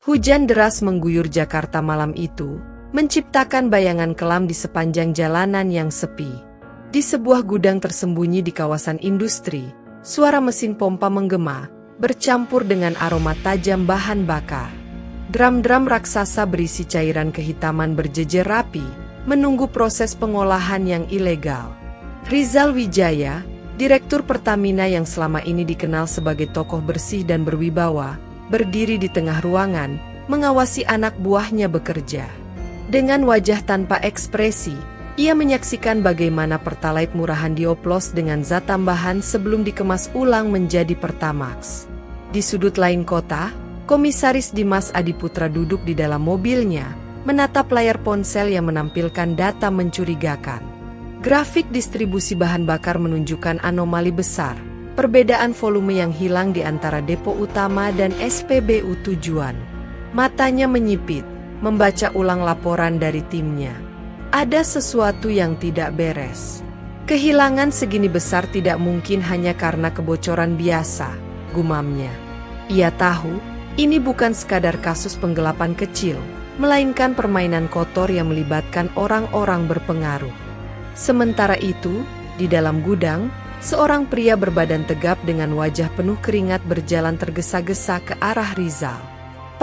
Hujan deras mengguyur Jakarta malam itu, menciptakan bayangan kelam di sepanjang jalanan yang sepi. Di sebuah gudang tersembunyi di kawasan industri, suara mesin pompa menggema, bercampur dengan aroma tajam bahan bakar. Drum-drum raksasa berisi cairan kehitaman berjejer rapi, menunggu proses pengolahan yang ilegal. Rizal Wijaya, Direktur Pertamina yang selama ini dikenal sebagai tokoh bersih dan berwibawa, berdiri di tengah ruangan, mengawasi anak buahnya bekerja. Dengan wajah tanpa ekspresi, ia menyaksikan bagaimana Pertalite murahan dioplos dengan zat tambahan sebelum dikemas ulang menjadi Pertamax. Di sudut lain kota, Komisaris Dimas Adiputra duduk di dalam mobilnya, menatap layar ponsel yang menampilkan data mencurigakan. Grafik distribusi bahan bakar menunjukkan anomali besar, perbedaan volume yang hilang di antara depo utama dan SPBU tujuan. Matanya menyipit, membaca ulang laporan dari timnya. Ada sesuatu yang tidak beres. Kehilangan segini besar tidak mungkin hanya karena kebocoran biasa, gumamnya. Ia tahu, ini bukan sekadar kasus penggelapan kecil, melainkan permainan kotor yang melibatkan orang-orang berpengaruh. Sementara itu, di dalam gudang, seorang pria berbadan tegap dengan wajah penuh keringat berjalan tergesa-gesa ke arah Rizal.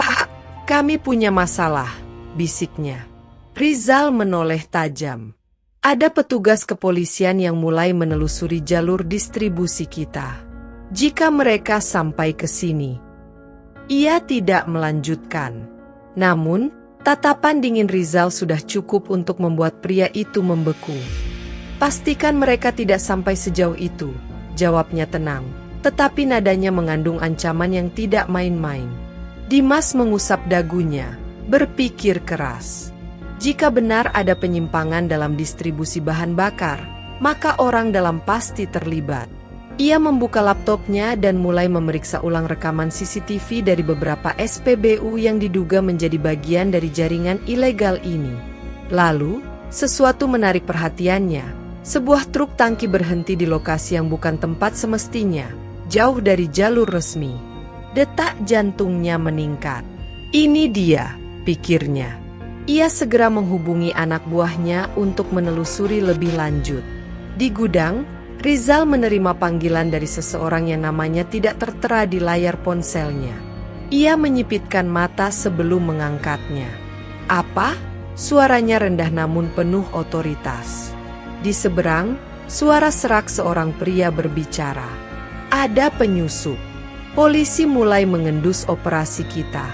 "Pak, kami punya masalah," bisiknya. Rizal menoleh tajam. "Ada petugas kepolisian yang mulai menelusuri jalur distribusi kita. Jika mereka sampai ke sini..." Ia tidak melanjutkan. Namun, tatapan dingin Rizal sudah cukup untuk membuat pria itu membeku. "Pastikan mereka tidak sampai sejauh itu," jawabnya tenang, tetapi nadanya mengandung ancaman yang tidak main-main. Dimas mengusap dagunya, berpikir keras. Jika benar ada penyimpangan dalam distribusi bahan bakar, maka orang dalam pasti terlibat. Ia membuka laptopnya dan mulai memeriksa ulang rekaman CCTV dari beberapa SPBU yang diduga menjadi bagian dari jaringan ilegal ini. Lalu, sesuatu menarik perhatiannya. Sebuah truk tangki berhenti di lokasi yang bukan tempat semestinya, jauh dari jalur resmi. Detak jantungnya meningkat. "Ini dia," pikirnya. Ia segera menghubungi anak buahnya untuk menelusuri lebih lanjut. Di gudang, Rizal menerima panggilan dari seseorang yang namanya tidak tertera di layar ponselnya. Ia menyipitkan mata sebelum mengangkatnya. "Apa?" Suaranya rendah namun penuh otoritas. Di seberang, suara serak seorang pria berbicara. "Ada penyusup. Polisi mulai mengendus operasi kita."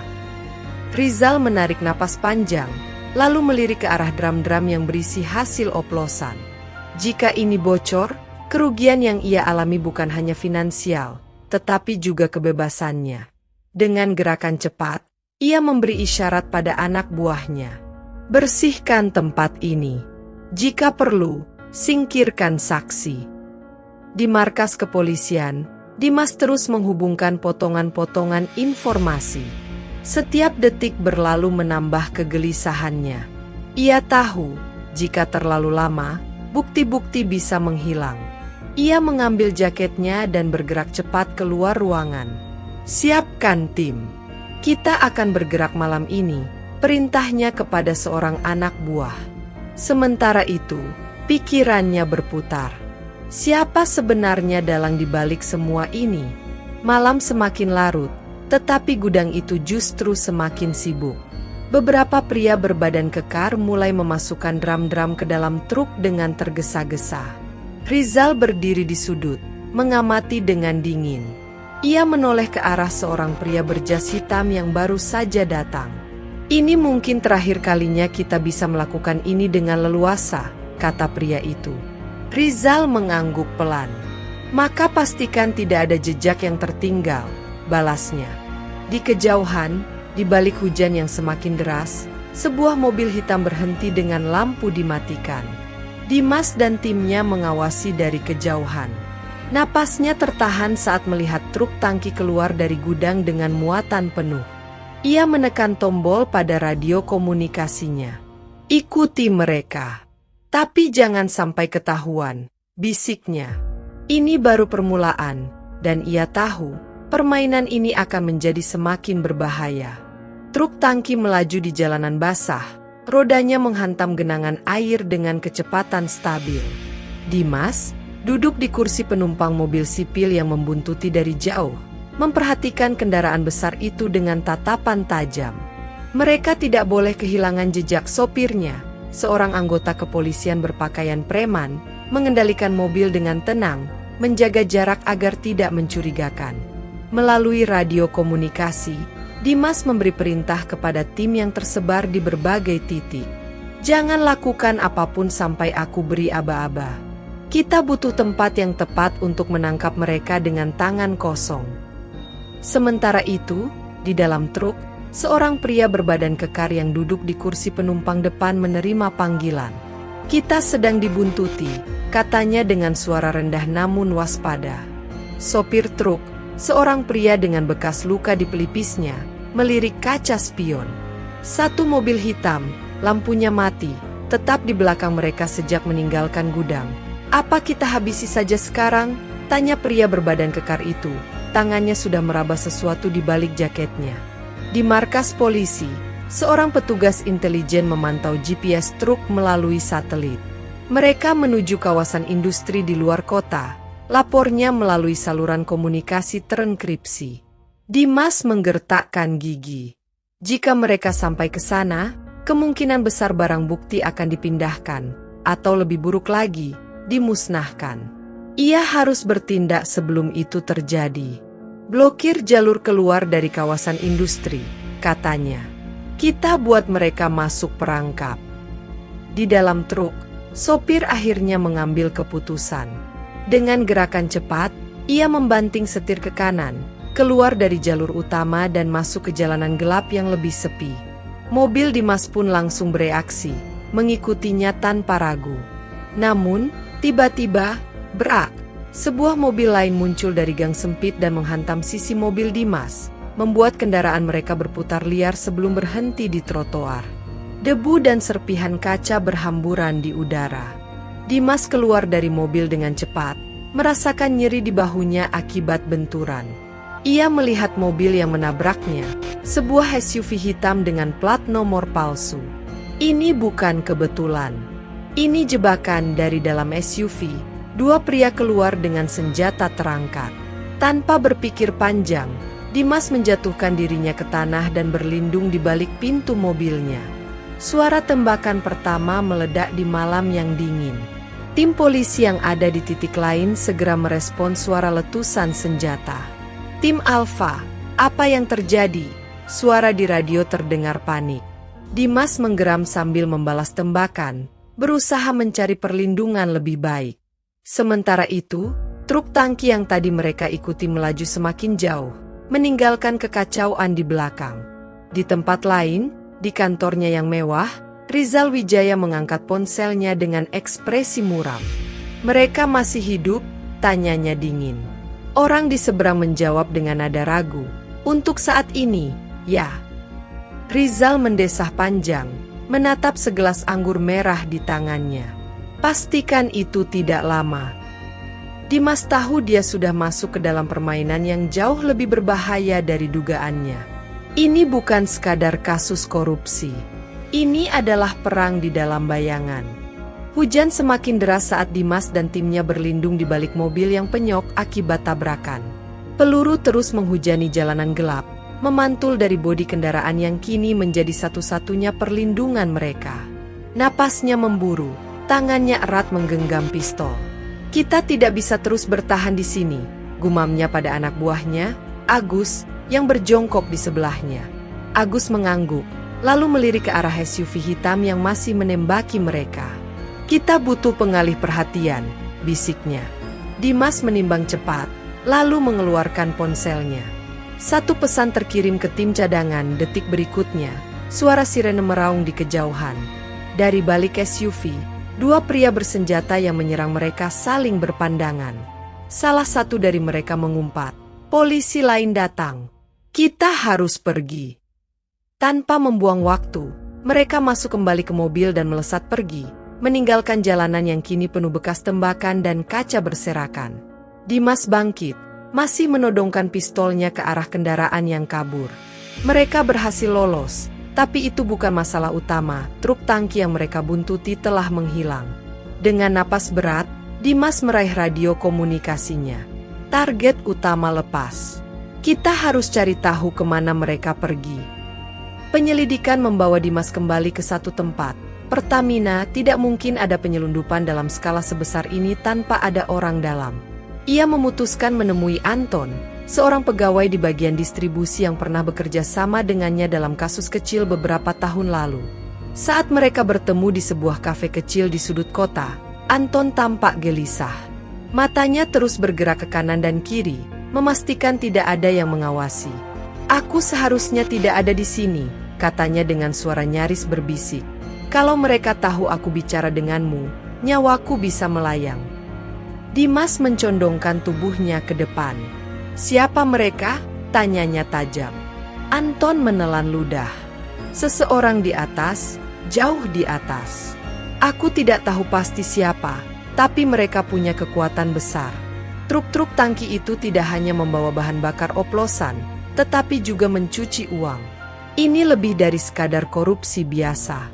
Rizal menarik napas panjang, lalu melirik ke arah drum-drum yang berisi hasil oplosan. Jika ini bocor, kerugian yang ia alami bukan hanya finansial, tetapi juga kebebasannya. Dengan gerakan cepat, ia memberi isyarat pada anak buahnya. "Bersihkan tempat ini. Jika perlu, singkirkan saksi." Di markas kepolisian, Dimas terus menghubungkan potongan-potongan informasi. Setiap detik berlalu menambah kegelisahannya. Ia tahu, jika terlalu lama, bukti-bukti bisa menghilang. Ia mengambil jaketnya dan bergerak cepat keluar ruangan. "Siapkan tim. Kita akan bergerak malam ini," perintahnya kepada seorang anak buah. Sementara itu, pikirannya berputar. Siapa sebenarnya dalang dibalik semua ini? Malam semakin larut, tetapi gudang itu justru semakin sibuk. Beberapa pria berbadan kekar mulai memasukkan drum-drum ke dalam truk dengan tergesa-gesa. Rizal berdiri di sudut, mengamati dengan dingin. Ia menoleh ke arah seorang pria berjas hitam yang baru saja datang. "Ini mungkin terakhir kalinya kita bisa melakukan ini dengan leluasa," kata pria itu. Rizal mengangguk pelan. "Maka pastikan tidak ada jejak yang tertinggal," balasnya. Di kejauhan, di balik hujan yang semakin deras, sebuah mobil hitam berhenti dengan lampu dimatikan. Dimas dan timnya mengawasi dari kejauhan. Napasnya tertahan saat melihat truk tangki keluar dari gudang dengan muatan penuh. Ia menekan tombol pada radio komunikasinya. "Ikuti mereka. Tapi jangan sampai ketahuan," bisiknya. Ini baru permulaan, dan ia tahu permainan ini akan menjadi semakin berbahaya. Truk tangki melaju di jalanan basah, rodanya menghantam genangan air dengan kecepatan stabil. Dimas duduk di kursi penumpang mobil sipil yang membuntuti dari jauh, memperhatikan kendaraan besar itu dengan tatapan tajam. Mereka tidak boleh kehilangan jejak sopirnya. Seorang anggota kepolisian berpakaian preman mengendalikan mobil dengan tenang, menjaga jarak agar tidak mencurigakan. Melalui radio komunikasi, Dimas memberi perintah kepada tim yang tersebar di berbagai titik. Jangan lakukan apapun sampai aku beri aba-aba. Kita butuh tempat yang tepat untuk menangkap mereka dengan tangan kosong. Sementara itu, di dalam truk, seorang pria berbadan kekar yang duduk di kursi penumpang depan menerima panggilan. Kita sedang dibuntuti, katanya dengan suara rendah namun waspada. Sopir truk, seorang pria dengan bekas luka di pelipisnya, melirik kaca spion. Satu mobil hitam, lampunya mati, tetap di belakang mereka sejak meninggalkan gudang. Apa kita habisi saja sekarang? Tanya pria berbadan kekar itu. Tangannya sudah meraba sesuatu di balik jaketnya. Di markas polisi, seorang petugas intelijen memantau GPS truk melalui satelit. Mereka menuju kawasan industri di luar kota, lapornya melalui saluran komunikasi terenkripsi. Dimas menggertakkan gigi. Jika mereka sampai ke sana, kemungkinan besar barang bukti akan dipindahkan, atau lebih buruk lagi, dimusnahkan. Ia harus bertindak sebelum itu terjadi. Blokir jalur keluar dari kawasan industri, katanya. Kita buat mereka masuk perangkap. Di dalam truk, sopir akhirnya mengambil keputusan. Dengan gerakan cepat, ia membanting setir ke kanan, keluar dari jalur utama dan masuk ke jalanan gelap yang lebih sepi. Mobil Dimas pun langsung bereaksi, mengikutinya tanpa ragu. Namun, tiba-tiba, berak. Sebuah mobil lain muncul dari gang sempit dan menghantam sisi mobil Dimas, membuat kendaraan mereka berputar liar sebelum berhenti di trotoar. Debu dan serpihan kaca berhamburan di udara. Dimas keluar dari mobil dengan cepat, merasakan nyeri di bahunya akibat benturan. Ia melihat mobil yang menabraknya, sebuah SUV hitam dengan plat nomor palsu. Ini bukan kebetulan. Ini jebakan. Dari dalam SUV. Dua pria keluar dengan senjata terangkat. Tanpa berpikir panjang, Dimas menjatuhkan dirinya ke tanah dan berlindung di balik pintu mobilnya. Suara tembakan pertama meledak di malam yang dingin. Tim polisi yang ada di titik lain segera merespons suara letusan senjata. Tim Alfa, apa yang terjadi? Suara di radio terdengar panik. Dimas menggeram sambil membalas tembakan, berusaha mencari perlindungan lebih baik. Sementara itu, truk tangki yang tadi mereka ikuti melaju semakin jauh, meninggalkan kekacauan di belakang. Di tempat lain, di kantornya yang mewah, Rizal Wijaya mengangkat ponselnya dengan ekspresi muram. "Mereka masih hidup?" tanyanya dingin. Orang di seberang menjawab dengan nada ragu. "Untuk saat ini, ya." Rizal mendesah panjang, menatap segelas anggur merah di tangannya. Pastikan itu tidak lama. Dimas tahu dia sudah masuk ke dalam permainan yang jauh lebih berbahaya dari dugaannya. Ini bukan sekadar kasus korupsi. Ini adalah perang di dalam bayangan. Hujan semakin deras saat Dimas dan timnya berlindung di balik mobil yang penyok akibat tabrakan. Peluru terus menghujani jalanan gelap, memantul dari bodi kendaraan yang kini menjadi satu-satunya perlindungan mereka. Napasnya memburu. Tangannya erat menggenggam pistol. "Kita tidak bisa terus bertahan di sini," gumamnya pada anak buahnya, Agus, yang berjongkok di sebelahnya. Agus mengangguk, lalu melirik ke arah SUV hitam yang masih menembaki mereka. "Kita butuh pengalih perhatian," bisiknya. Dimas menimbang cepat, lalu mengeluarkan ponselnya. Satu pesan terkirim ke tim cadangan. Detik berikutnya, suara sirene meraung di kejauhan. Dari balik SUV, dua pria bersenjata yang menyerang mereka saling berpandangan. Salah satu dari mereka mengumpat, "Polisi lain datang. Kita harus pergi." Tanpa membuang waktu, mereka masuk kembali ke mobil dan melesat pergi, meninggalkan jalanan yang kini penuh bekas tembakan dan kaca berserakan. Dimas bangkit, masih menodongkan pistolnya ke arah kendaraan yang kabur. Mereka berhasil lolos, tapi itu bukan masalah utama. Truk tangki yang mereka buntuti telah menghilang. Dengan napas berat, Dimas meraih radio komunikasinya. Target utama lepas. Kita harus cari tahu kemana mereka pergi. Penyelidikan membawa Dimas kembali ke satu tempat. Pertamina, tidak mungkin ada penyelundupan dalam skala sebesar ini tanpa ada orang dalam. Ia memutuskan menemui Anton, seorang pegawai di bagian distribusi yang pernah bekerja sama dengannya dalam kasus kecil beberapa tahun lalu. Saat mereka bertemu di sebuah kafe kecil di sudut kota, Anton tampak gelisah. Matanya terus bergerak ke kanan dan kiri, memastikan tidak ada yang mengawasi. "Aku seharusnya tidak ada di sini," katanya dengan suara nyaris berbisik. "Kalau mereka tahu aku bicara denganmu, nyawaku bisa melayang." Dimas mencondongkan tubuhnya ke depan. "Siapa mereka?" tanyanya tajam. Anton menelan ludah. "Seseorang di atas, jauh di atas. Aku tidak tahu pasti siapa, tapi mereka punya kekuatan besar." Truk-truk tangki itu tidak hanya membawa bahan bakar oplosan, tetapi juga mencuci uang. Ini lebih dari sekadar korupsi biasa.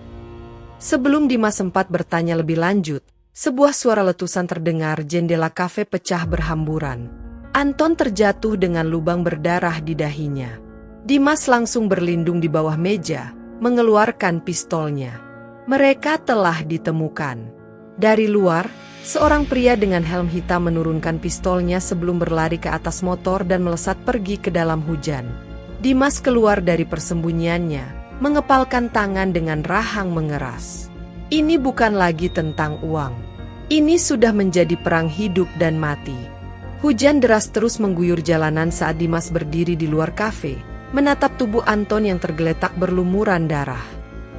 Sebelum Dimas sempat bertanya lebih lanjut, sebuah suara letusan terdengar, jendela kafe pecah berhamburan. Anton terjatuh dengan lubang berdarah di dahinya. Dimas langsung berlindung di bawah meja, mengeluarkan pistolnya. Mereka telah ditemukan. Dari luar, seorang pria dengan helm hitam menurunkan pistolnya sebelum berlari ke atas motor dan melesat pergi ke dalam hujan. Dimas keluar dari persembunyiannya, mengepalkan tangan dengan rahang mengeras. Ini bukan lagi tentang uang. Ini sudah menjadi perang hidup dan mati. Hujan deras terus mengguyur jalanan saat Dimas berdiri di luar kafe, menatap tubuh Anton yang tergeletak berlumuran darah.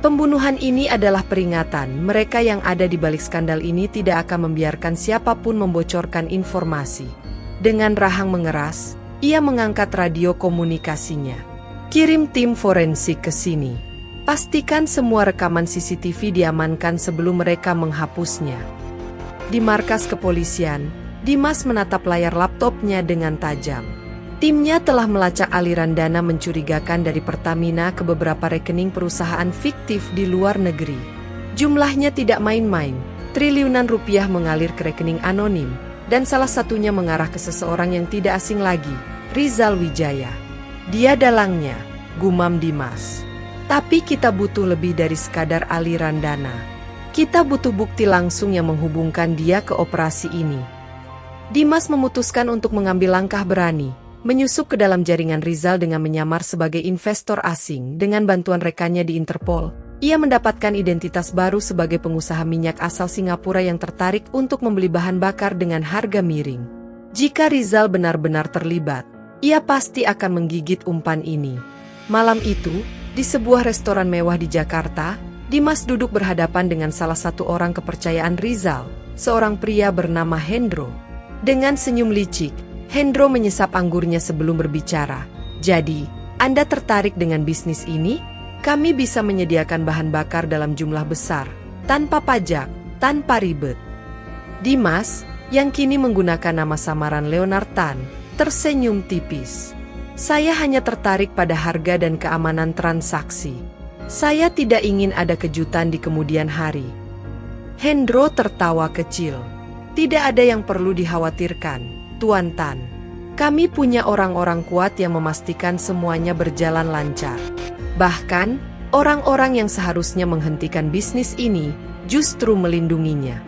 Pembunuhan ini adalah peringatan, mereka yang ada di balik skandal ini tidak akan membiarkan siapapun membocorkan informasi. Dengan rahang mengeras, ia mengangkat radio komunikasinya. "Kirim tim forensik ke sini. Pastikan semua rekaman CCTV diamankan sebelum mereka menghapusnya." Di markas kepolisian, Dimas menatap layar laptopnya dengan tajam. Timnya telah melacak aliran dana mencurigakan dari Pertamina ke beberapa rekening perusahaan fiktif di luar negeri. Jumlahnya tidak main-main, triliunan rupiah mengalir ke rekening anonim, dan salah satunya mengarah ke seseorang yang tidak asing lagi, Rizal Wijaya. "Dia dalangnya," gumam Dimas. "Tapi kita butuh lebih dari sekadar aliran dana. Kita butuh bukti langsung yang menghubungkan dia ke operasi ini." Dimas memutuskan untuk mengambil langkah berani, menyusup ke dalam jaringan Rizal dengan menyamar sebagai investor asing. Dengan bantuan rekannya di Interpol, ia mendapatkan identitas baru sebagai pengusaha minyak asal Singapura yang tertarik untuk membeli bahan bakar dengan harga miring. Jika Rizal benar-benar terlibat, ia pasti akan menggigit umpan ini. Malam itu, di sebuah restoran mewah di Jakarta, Dimas duduk berhadapan dengan salah satu orang kepercayaan Rizal, seorang pria bernama Hendro. Dengan senyum licik, Hendro menyesap anggurnya sebelum berbicara. "Jadi, Anda tertarik dengan bisnis ini? Kami bisa menyediakan bahan bakar dalam jumlah besar, tanpa pajak, tanpa ribet." Dimas, yang kini menggunakan nama samaran Leonard Tan, tersenyum tipis. "Saya hanya tertarik pada harga dan keamanan transaksi. Saya tidak ingin ada kejutan di kemudian hari." Hendro tertawa kecil. "Tidak ada yang perlu dikhawatirkan, Tuan Tan. Kami punya orang-orang kuat yang memastikan semuanya berjalan lancar. Bahkan, orang-orang yang seharusnya menghentikan bisnis ini, justru melindunginya."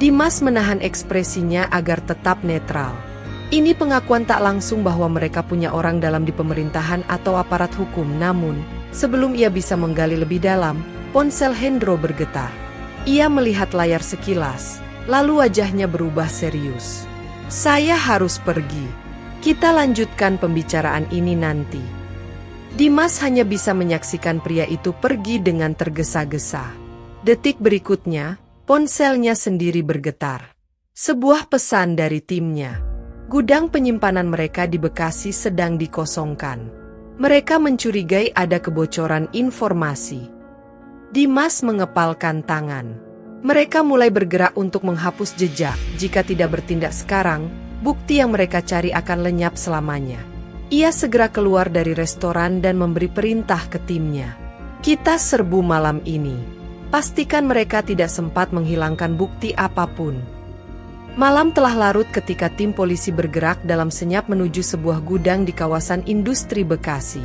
Dimas menahan ekspresinya agar tetap netral. Ini pengakuan tak langsung bahwa mereka punya orang dalam di pemerintahan atau aparat hukum. Namun, sebelum ia bisa menggali lebih dalam, ponsel Hendro bergetar. Ia melihat layar sekilas, lalu wajahnya berubah serius. "Saya harus pergi. Kita lanjutkan pembicaraan ini nanti." Dimas hanya bisa menyaksikan pria itu pergi dengan tergesa-gesa. Detik berikutnya, ponselnya sendiri bergetar. Sebuah pesan dari timnya. Gudang penyimpanan mereka di Bekasi sedang dikosongkan. Mereka mencurigai ada kebocoran informasi. Dimas mengepalkan tangan. Mereka mulai bergerak untuk menghapus jejak. Jika tidak bertindak sekarang, bukti yang mereka cari akan lenyap selamanya. Ia segera keluar dari restoran dan memberi perintah ke timnya. Kita serbu malam ini. Pastikan mereka tidak sempat menghilangkan bukti apapun. Malam telah larut ketika tim polisi bergerak dalam senyap menuju sebuah gudang di kawasan industri Bekasi.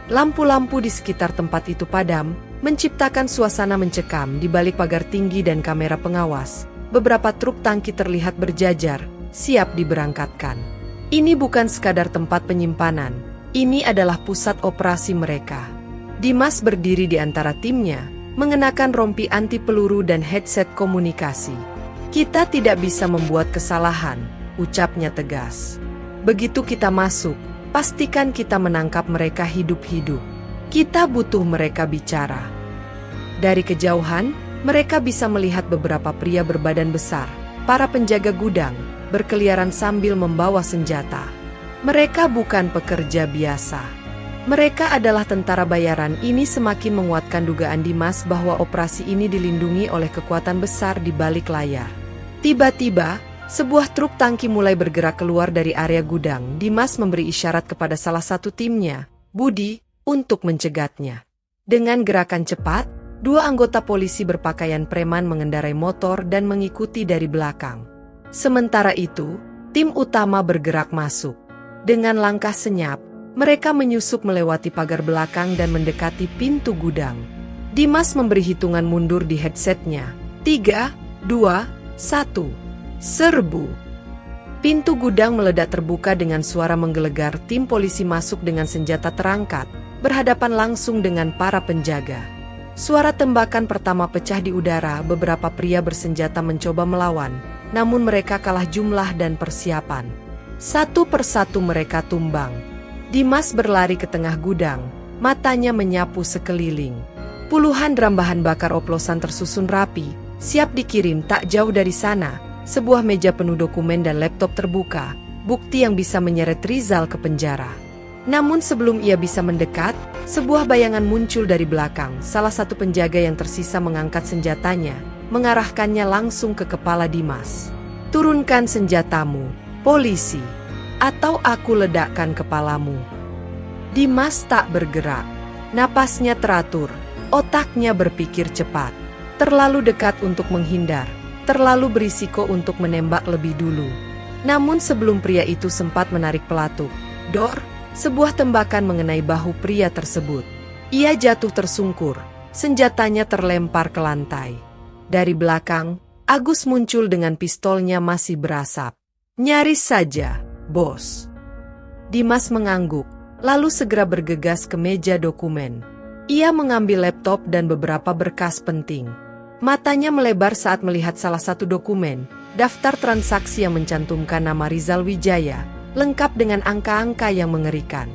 Lampu-lampu di sekitar tempat itu padam, menciptakan suasana mencekam di balik pagar tinggi dan kamera pengawas. Beberapa truk tangki terlihat berjajar, siap diberangkatkan. Ini bukan sekadar tempat penyimpanan, ini adalah pusat operasi mereka. Dimas berdiri di antara timnya, mengenakan rompi anti peluru dan headset komunikasi. Kita tidak bisa membuat kesalahan, ucapnya tegas. Begitu kita masuk, pastikan kita menangkap mereka hidup-hidup. Kita butuh mereka bicara. Dari kejauhan, mereka bisa melihat beberapa pria berbadan besar, para penjaga gudang, berkeliaran sambil membawa senjata. Mereka bukan pekerja biasa. Mereka adalah tentara bayaran. Ini semakin menguatkan dugaan Dimas bahwa operasi ini dilindungi oleh kekuatan besar di balik layar. Tiba-tiba, sebuah truk tangki mulai bergerak keluar dari area gudang. Dimas memberi isyarat kepada salah satu timnya, Budi, untuk mencegatnya. Dengan gerakan cepat, dua anggota polisi berpakaian preman mengendarai motor dan mengikuti dari belakang. Sementara itu, tim utama bergerak masuk. Dengan langkah senyap, mereka menyusup melewati pagar belakang dan mendekati pintu gudang. Dimas memberi hitungan mundur di headsetnya. 3, 2, 1. Serbu. Pintu gudang meledak terbuka dengan suara menggelegar. Tim polisi masuk dengan senjata terangkat, berhadapan langsung dengan para penjaga. Suara tembakan pertama pecah di udara. Beberapa pria bersenjata mencoba melawan, namun mereka kalah jumlah dan persiapan. Satu persatu mereka tumbang. Dimas berlari ke tengah gudang, matanya menyapu sekeliling. Puluhan drum bahan bakar oplosan tersusun rapi, siap dikirim. Tak jauh dari sana, sebuah meja penuh dokumen dan laptop terbuka, bukti yang bisa menyeret Rizal ke penjara. Namun sebelum ia bisa mendekat, sebuah bayangan muncul dari belakang. Salah satu penjaga yang tersisa mengangkat senjatanya, mengarahkannya langsung ke kepala Dimas. Turunkan senjatamu, polisi, atau aku ledakkan kepalamu. Dimas tak bergerak, napasnya teratur, otaknya berpikir cepat. Terlalu dekat untuk menghindar, terlalu berisiko untuk menembak lebih dulu. Namun sebelum pria itu sempat menarik pelatuk, dor, sebuah tembakan mengenai bahu pria tersebut. Ia jatuh tersungkur, senjatanya terlempar ke lantai. Dari belakang, Agus muncul dengan pistolnya masih berasap. Nyaris saja, bos. Dimas mengangguk, lalu segera bergegas ke meja dokumen. Ia mengambil laptop dan beberapa berkas penting. Matanya melebar saat melihat salah satu dokumen, daftar transaksi yang mencantumkan nama Rizal Wijaya, lengkap dengan angka-angka yang mengerikan.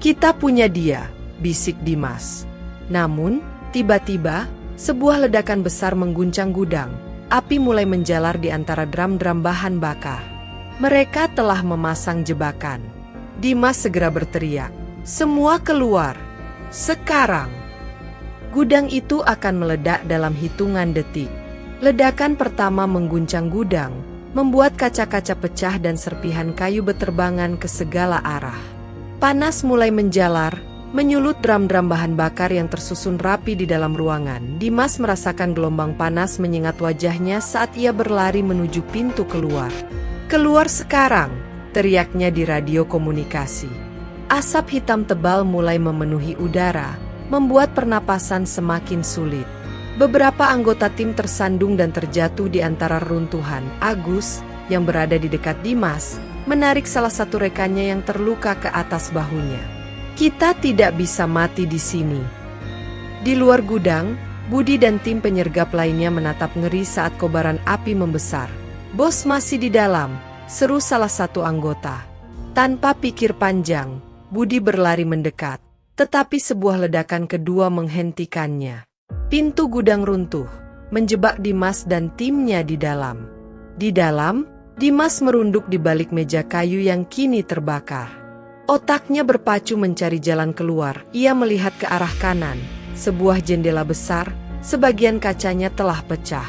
Kita punya dia, bisik Dimas. Namun, tiba-tiba, sebuah ledakan besar mengguncang gudang. Api mulai menjalar di antara drum-drum bahan bakar. Mereka telah memasang jebakan. Dimas segera berteriak, "Semua keluar! Sekarang!" Gudang itu akan meledak dalam hitungan detik. Ledakan pertama mengguncang gudang, membuat kaca-kaca pecah dan serpihan kayu berterbangan ke segala arah. Panas mulai menjalar, menyulut drum-drum bahan bakar yang tersusun rapi di dalam ruangan. Dimas merasakan gelombang panas menyengat wajahnya saat ia berlari menuju pintu keluar. "Keluar sekarang!" teriaknya di radio komunikasi. Asap hitam tebal mulai memenuhi udara, membuat pernapasan semakin sulit. Beberapa anggota tim tersandung dan terjatuh di antara reruntuhan. Agus, yang berada di dekat Dimas, menarik salah satu rekannya yang terluka ke atas bahunya. "Kita tidak bisa mati di sini." Di luar gudang, Budi dan tim penyergap lainnya menatap ngeri saat kobaran api membesar. "Bos masih di dalam," seru salah satu anggota. Tanpa pikir panjang, Budi berlari mendekat. Tetapi sebuah ledakan kedua menghentikannya. Pintu gudang runtuh, menjebak Dimas dan timnya di dalam. Di dalam, Dimas merunduk di balik meja kayu yang kini terbakar. Otaknya berpacu mencari jalan keluar. Ia melihat ke arah kanan, sebuah jendela besar, sebagian kacanya telah pecah.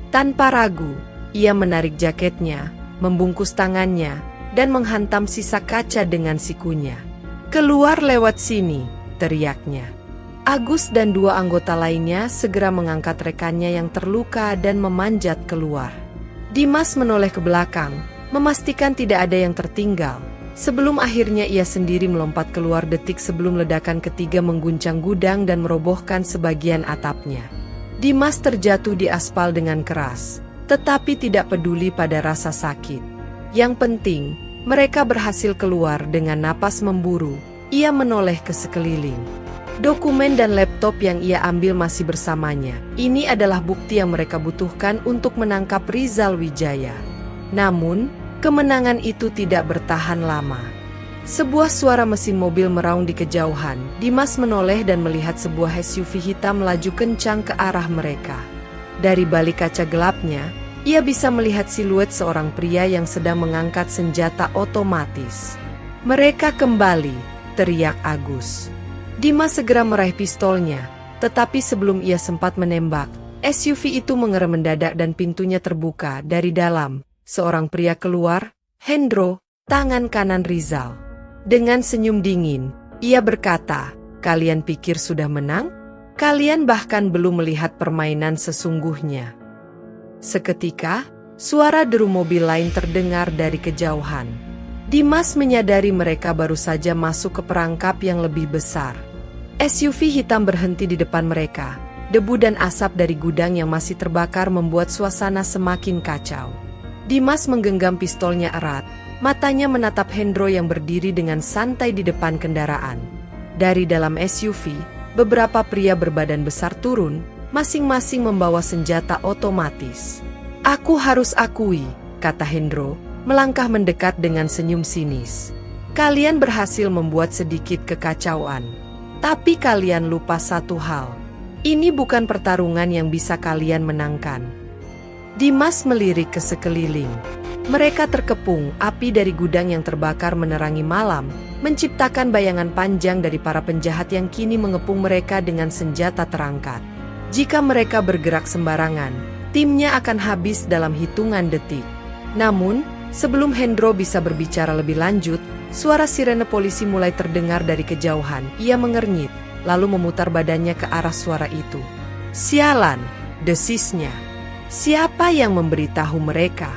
Tanpa ragu, ia menarik jaketnya, membungkus tangannya, dan menghantam sisa kaca dengan sikunya. "Keluar lewat sini," teriaknya. Agus dan dua anggota lainnya segera mengangkat rekannya yang terluka dan memanjat keluar. Dimas menoleh ke belakang, memastikan tidak ada yang tertinggal. Sebelum akhirnya ia sendiri melompat keluar detik sebelum ledakan ketiga mengguncang gudang dan merobohkan sebagian atapnya. Dimas terjatuh di aspal dengan keras, tetapi tidak peduli pada rasa sakit. Yang penting, mereka berhasil keluar dengan napas memburu. Ia menoleh ke sekeliling. Dokumen dan laptop yang ia ambil masih bersamanya. Ini adalah bukti yang mereka butuhkan untuk menangkap Rizal Wijaya. Namun, kemenangan itu tidak bertahan lama. Sebuah suara mesin mobil meraung di kejauhan. Dimas menoleh dan melihat sebuah SUV hitam melaju kencang ke arah mereka. Dari balik kaca gelapnya, ia bisa melihat siluet seorang pria yang sedang mengangkat senjata otomatis. "Mereka kembali," teriak Agus. Dimas segera meraih pistolnya, tetapi sebelum ia sempat menembak, SUV itu mengerem mendadak dan pintunya terbuka dari dalam. Seorang pria keluar, Hendro, tangan kanan Rizal. Dengan senyum dingin, ia berkata, "Kalian pikir sudah menang? Kalian bahkan belum melihat permainan sesungguhnya." Seketika, suara deru mobil lain terdengar dari kejauhan. Dimas menyadari mereka baru saja masuk ke perangkap yang lebih besar. SUV hitam berhenti di depan mereka. Debu dan asap dari gudang yang masih terbakar membuat suasana semakin kacau. Dimas menggenggam pistolnya erat, matanya menatap Hendro yang berdiri dengan santai di depan kendaraan. Dari dalam SUV, beberapa pria berbadan besar turun, masing-masing membawa senjata otomatis. "Aku harus akui," kata Hendro, melangkah mendekat dengan senyum sinis. "Kalian berhasil membuat sedikit kekacauan. Tapi kalian lupa satu hal. Ini bukan pertarungan yang bisa kalian menangkan." Dimas melirik ke sekeliling. Mereka terkepung, api dari gudang yang terbakar menerangi malam, menciptakan bayangan panjang dari para penjahat yang kini mengepung mereka dengan senjata terangkat. Jika mereka bergerak sembarangan, timnya akan habis dalam hitungan detik. Namun, sebelum Hendro bisa berbicara lebih lanjut, suara sirene polisi mulai terdengar dari kejauhan. Ia mengernyit, lalu memutar badannya ke arah suara itu. "Sialan!" desisnya. "Siapa yang memberitahu mereka?"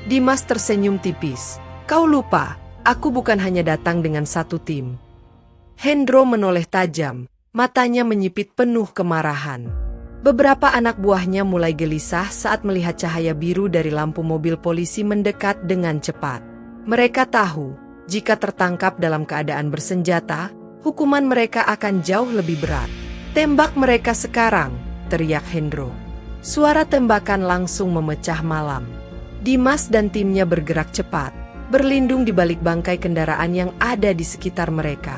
Dimas tersenyum tipis. "Kau lupa, aku bukan hanya datang dengan satu tim." Hendro menoleh tajam, matanya menyipit penuh kemarahan. Beberapa anak buahnya mulai gelisah saat melihat cahaya biru dari lampu mobil polisi mendekat dengan cepat. Mereka tahu, jika tertangkap dalam keadaan bersenjata, hukuman mereka akan jauh lebih berat. "Tembak mereka sekarang!" teriak Hendro. Suara tembakan langsung memecah malam. Dimas dan timnya bergerak cepat, berlindung di balik bangkai kendaraan yang ada di sekitar mereka.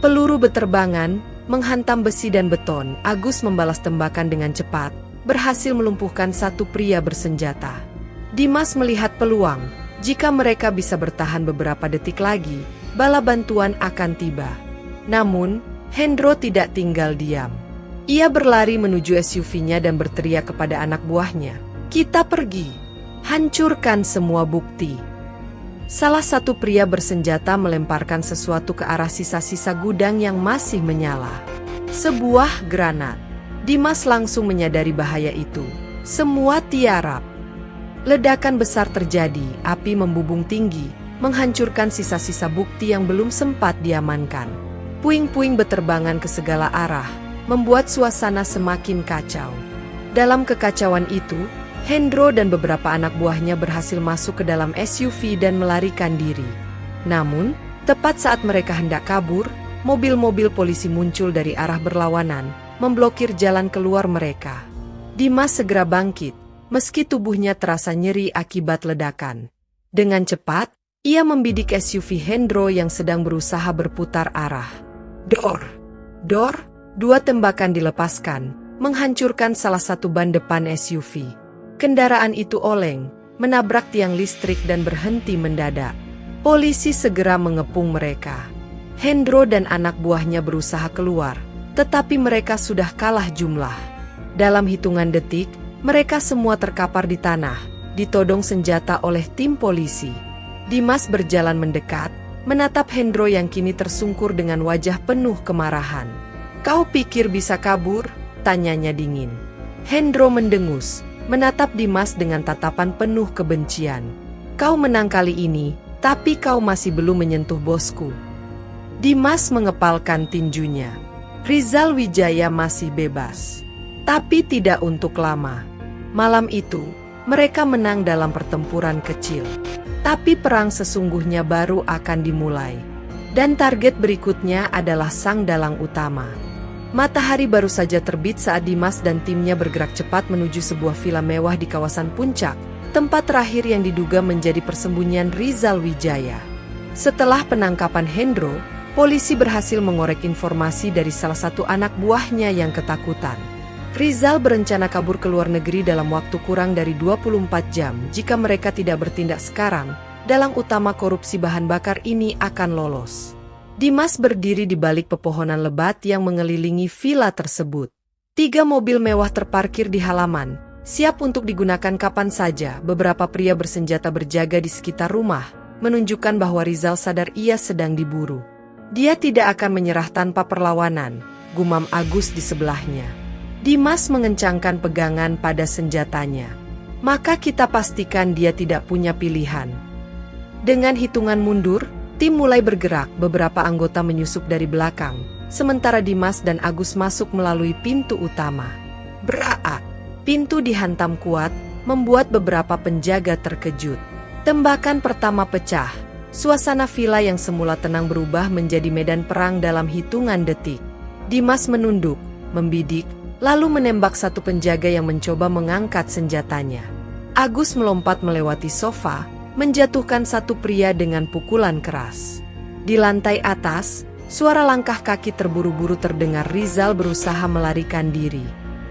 Peluru beterbangan, menghantam besi dan beton. Agus membalas tembakan dengan cepat, berhasil melumpuhkan satu pria bersenjata. Dimas melihat peluang, jika mereka bisa bertahan beberapa detik lagi, bala bantuan akan tiba. Namun, Hendro tidak tinggal diam. Ia berlari menuju SUV-nya dan berteriak kepada anak buahnya, "Kita pergi! Hancurkan semua bukti!" Salah satu pria bersenjata melemparkan sesuatu ke arah sisa-sisa gudang yang masih menyala. Sebuah granat. Dimas langsung menyadari bahaya itu. Semua tiarap. Ledakan besar terjadi, api membubung tinggi, menghancurkan sisa-sisa bukti yang belum sempat diamankan. Puing-puing beterbangan ke segala arah, membuat suasana semakin kacau. Dalam kekacauan itu, Hendro dan beberapa anak buahnya berhasil masuk ke dalam SUV dan melarikan diri. Namun, tepat saat mereka hendak kabur, mobil-mobil polisi muncul dari arah berlawanan, memblokir jalan keluar mereka. Dimas segera bangkit, meski tubuhnya terasa nyeri akibat ledakan. Dengan cepat, ia membidik SUV Hendro yang sedang berusaha berputar arah. "Dor! Dor!" Dua tembakan dilepaskan, menghancurkan salah satu ban depan SUV. Kendaraan itu oleng, menabrak tiang listrik dan berhenti mendadak. Polisi segera mengepung mereka. Hendro dan anak buahnya berusaha keluar, tetapi mereka sudah kalah jumlah. Dalam hitungan detik, mereka semua terkapar di tanah, ditodong senjata oleh tim polisi. Dimas berjalan mendekat, menatap Hendro yang kini tersungkur dengan wajah penuh kemarahan. "Kau pikir bisa kabur?" tanyanya dingin. Hendro mendengus, menatap Dimas dengan tatapan penuh kebencian. "Kau menang kali ini, tapi kau masih belum menyentuh bosku." Dimas mengepalkan tinjunya. Rizal Wijaya masih bebas. Tapi tidak untuk lama. Malam itu, mereka menang dalam pertempuran kecil. Tapi perang sesungguhnya baru akan dimulai. Dan target berikutnya adalah sang dalang utama. Matahari baru saja terbit saat Dimas dan timnya bergerak cepat menuju sebuah villa mewah di kawasan Puncak, tempat terakhir yang diduga menjadi persembunyian Rizal Wijaya. Setelah penangkapan Hendro, polisi berhasil mengorek informasi dari salah satu anak buahnya yang ketakutan. Rizal berencana kabur ke luar negeri dalam waktu kurang dari 24 jam. Jika mereka tidak bertindak sekarang, dalang utama korupsi bahan bakar ini akan lolos. Dimas berdiri di balik pepohonan lebat yang mengelilingi villa tersebut. 3 mobil mewah terparkir di halaman, siap untuk digunakan kapan saja. Beberapa pria bersenjata berjaga di sekitar rumah, menunjukkan bahwa Rizal sadar ia sedang diburu. "Dia tidak akan menyerah tanpa perlawanan," gumam Agus di sebelahnya. Dimas mengencangkan pegangan pada senjatanya. "Maka kita pastikan dia tidak punya pilihan." Dengan hitungan mundur, tim mulai bergerak. Beberapa anggota menyusup dari belakang, sementara Dimas dan Agus masuk melalui pintu utama. Beraak! Pintu dihantam kuat, membuat beberapa penjaga terkejut. Tembakan pertama pecah. Suasana villa yang semula tenang berubah menjadi medan perang dalam hitungan detik. Dimas menunduk, membidik, lalu menembak satu penjaga yang mencoba mengangkat senjatanya. Agus melompat melewati sofa, menjatuhkan satu pria dengan pukulan keras. Di lantai atas, suara langkah kaki terburu-buru terdengar. Rizal berusaha melarikan diri.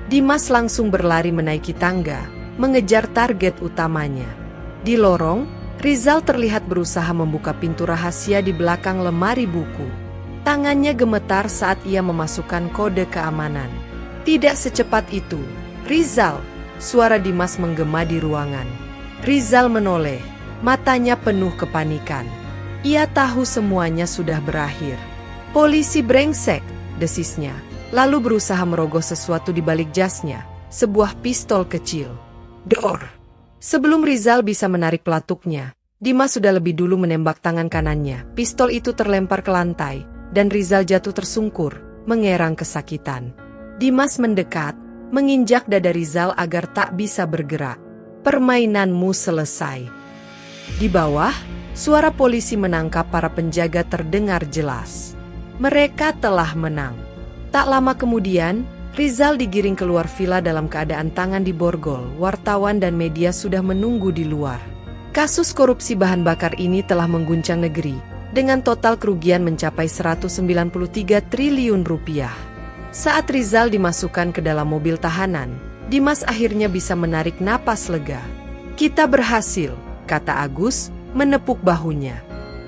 Dimas langsung berlari menaiki tangga, mengejar target utamanya. Di lorong, Rizal terlihat berusaha membuka pintu rahasia di belakang lemari buku. Tangannya gemetar saat ia memasukkan kode keamanan. "Tidak secepat itu, Rizal!" Suara Dimas menggema di ruangan. Rizal menoleh, matanya penuh kepanikan. Ia tahu semuanya sudah berakhir. "Polisi brengsek!" desisnya, lalu berusaha merogoh sesuatu di balik jasnya, sebuah pistol kecil. Dor! Sebelum Rizal bisa menarik pelatuknya, Dimas sudah lebih dulu menembak tangan kanannya. Pistol itu terlempar ke lantai, dan Rizal jatuh tersungkur, mengerang kesakitan. Dimas mendekat, menginjak dada Rizal agar tak bisa bergerak. "Permainanmu selesai." Di bawah, suara polisi menangkap para penjaga terdengar jelas. Mereka telah menang. Tak lama kemudian, Rizal digiring keluar villa dalam keadaan tangan diborgol. Wartawan dan media sudah menunggu di luar. Kasus korupsi bahan bakar ini telah mengguncang negeri, dengan total kerugian mencapai 193 triliun rupiah. Saat Rizal dimasukkan ke dalam mobil tahanan, Dimas akhirnya bisa menarik napas lega. "Kita berhasil," kata Agus, menepuk bahunya.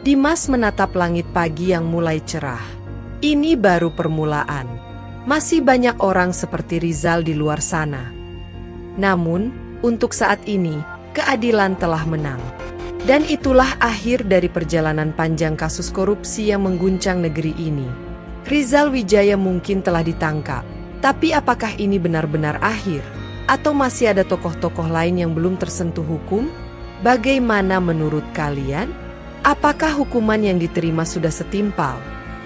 Dimas menatap langit pagi yang mulai cerah. Ini baru permulaan. Masih banyak orang seperti Rizal di luar sana. Namun, untuk saat ini, keadilan telah menang. Dan itulah akhir dari perjalanan panjang kasus korupsi yang mengguncang negeri ini. Rizal Wijaya mungkin telah ditangkap, tapi apakah ini benar-benar akhir? Atau masih ada tokoh-tokoh lain yang belum tersentuh hukum? Bagaimana menurut kalian? Apakah hukuman yang diterima sudah setimpal?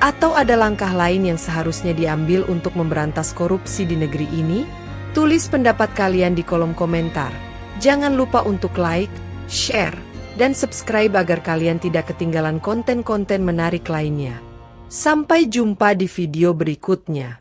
Atau ada langkah lain yang seharusnya diambil untuk memberantas korupsi di negeri ini? Tulis pendapat kalian di kolom komentar. Jangan lupa untuk like, share, dan subscribe agar kalian tidak ketinggalan konten-konten menarik lainnya. Sampai jumpa di video berikutnya.